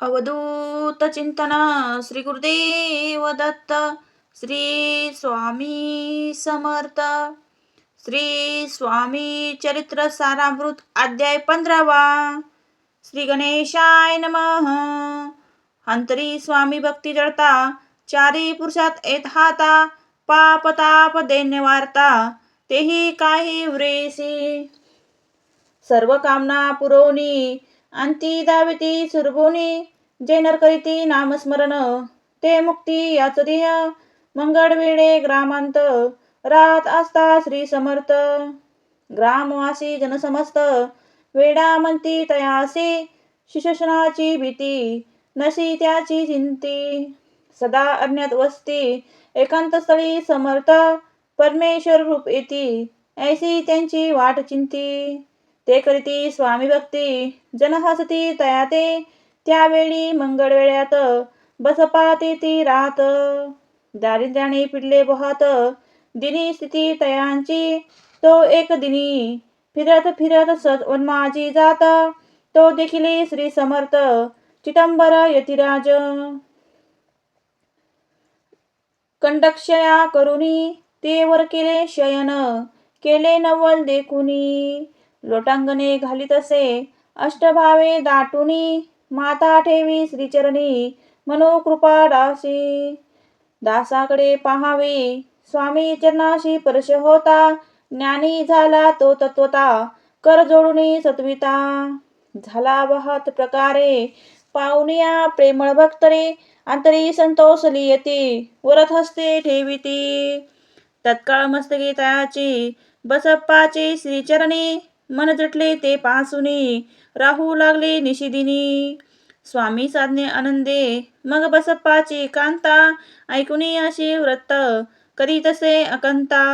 अवधूत चिंतन श्री गुरुदेव दत्त श्री स्वामी समर्थ श्री स्वामी चरित्र सारामृत अध्याय 15वा श्री गणेशाय नमः। अंतरी स्वामी भक्ती जळता चारी पुरुषात येत हाता पाप ताप दैन्य वार्ता तेही काही उरेसी सर्व कामना पुरवणी अंती दाविती सुरभोनी जे नर करीती नामस्मरण ते मुक्ती याच देह मंगळ वेळे ग्रामांत रात असता श्री समर्थ ग्रामवासी जनसमस्त वेडा म्हणती तयासी शिशनाची भीती नसी त्याची चिंती सदा अज्ञात वस्ती एकांत स्थळी समर्थ परमेश्वर रूप येती ऐसी त्यांची वाट चिंती ते करीती स्वामी भक्ती जन हसती तयाते त्यावेळी मंगळ वेळ्यात बसपात येती रात दारिद्र्याने पिडले बहात दिनी स्थिती तयांची तो एक दिनी फिरत फिरत सद्वन्माची जात तो देखिले श्री समर्थ चिदंबर यतिराज कंडक्षया करुणी ते वर केले शयन केले नवल देखुनी लोटांगणे घालीत असे अष्टभावे दाटुनी माता ठेवी श्रीचरणी मनोकृपा दासी दासाकडे पाहावे स्वामी चरणाशी परश होता ज्ञानी झाला तो तत्वता कर जोडुनी सत्विता झाला वाहत प्रकारे पाहुनिया प्रेमळ भक्तरे अंतरी संतोषली येती वरत हस्ते ठेविती तत्काळ मस्तके तयाची बसप्पाचे श्रीचरणी मन जटले ते पासुनी राहू लागले निशिदिनी स्वामी साधने आनंदे मग बसप्पाची कांता ऐकुनी अशी व्रत करी तसे अकंता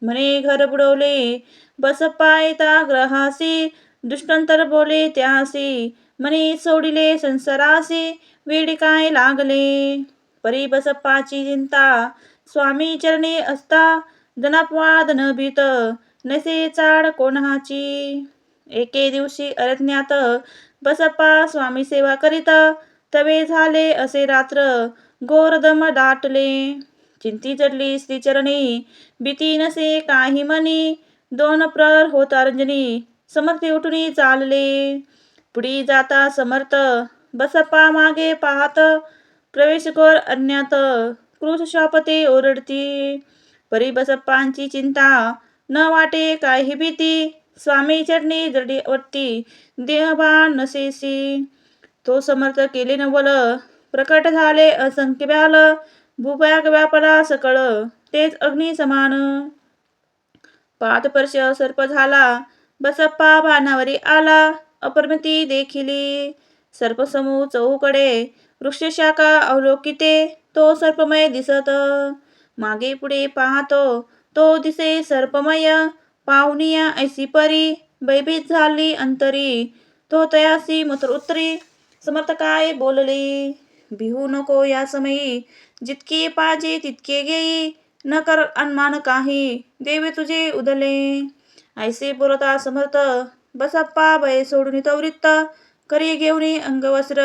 म्हणे घर बुडवले बसप्पा येता ग्रहासी दुष्टंतर बोले त्यासी म्हणे सोडिले संसारासी वेडी काय लागले परी बसप्पाची चिंता स्वामी चरणी असता जनापवाद न भीत नसे चाड कोणाची एके दिवशी अरण्यात बसप्पा स्वामी सेवा करीत तवे झाले असे रात्र गोरदम दाटले चिंती चढली श्रीचरणी भीती नसे काही मनी दोन प्रहर होता रंजनी समर्थ उठुनी चालले पुढी जाता समर्थ बसप्पा मागे पाहत प्रवेश कर अज्ञात क्रूश शापते ओरडती परी बसप्पांची चिंता न वाटे काही भीती स्वामी चरणी जडी वरती देहभान नसेसी तो समर्थ केले नवल प्रकट झाले असंख्य ब्याल भूभाग व्यापला सकळ तेच अग्नी समान पात पर्श सर्प झाला बसप्पा भानावरी आला अपरिमिती देखिली सर्पसमूह चौकडे वृक्षशाखा अवलोकिते तो सर्पमय दिसत मागे पुढे पाहतो तो दिसे सर्पमय पाहुनिया ऐसी परी भयभीत झाली अंतरी तो तयासी मथुर उत्तरी समर्थ काय बोलले भिहू नको या समयी जितके पाजे तितके घेई न कर अनुमान काही देवे तुझे उदले ऐसे बोलता समर्थ बसप्पा भय सोडून तवृत्त करी घेऊनी अंगवस्त्र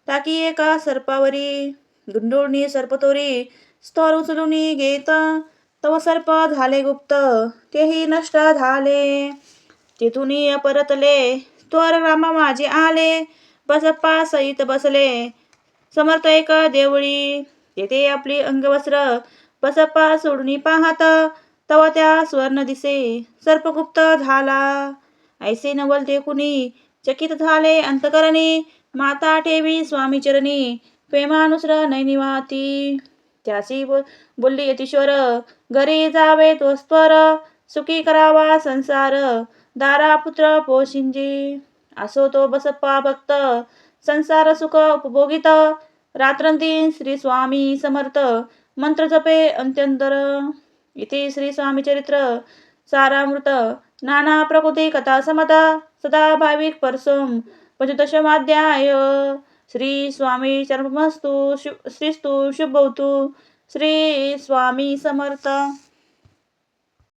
टाकी एका सर्पावरी गुंडोळणी सर्पतोरी स्थर उचलुनी घेत तव सर्प झाले गुप्त तेही नष्ट झाले तेथुनी परतले त्वर रामा माझे आले बसप्पा सहित बसले समर्थ एक देवळी तेथे आपली अंगवस्त्र बसप्पा सोडून पाहत तव त्या स्वर्ण दिसे सर्पगुप्त झाला ऐसे नवल देखुनी चकित झाले अंतकरणी माता ठेवी स्वामी चरणी प्रेमानुसर नैनी वाहती त्यासी बोलली यतीश्वर घरी जावे तो स्वर सुखी करावा संसार दारा पुत्र पोशिंजी असो तो बसप्पा भक्त संसार सुख उपभोगित रात्रंदिन श्री स्वामी समर्थ मंत्र जपे अंत्यंतर इथे श्री स्वामी चरित्र सारामृत नाना प्रकृती कथा समता सदा भाविक परसोम पंचदशमाध्याय श्री स्वामी चरणमस्तु श्रीस्तु शुभवतु श्री स्वामी समर्थ।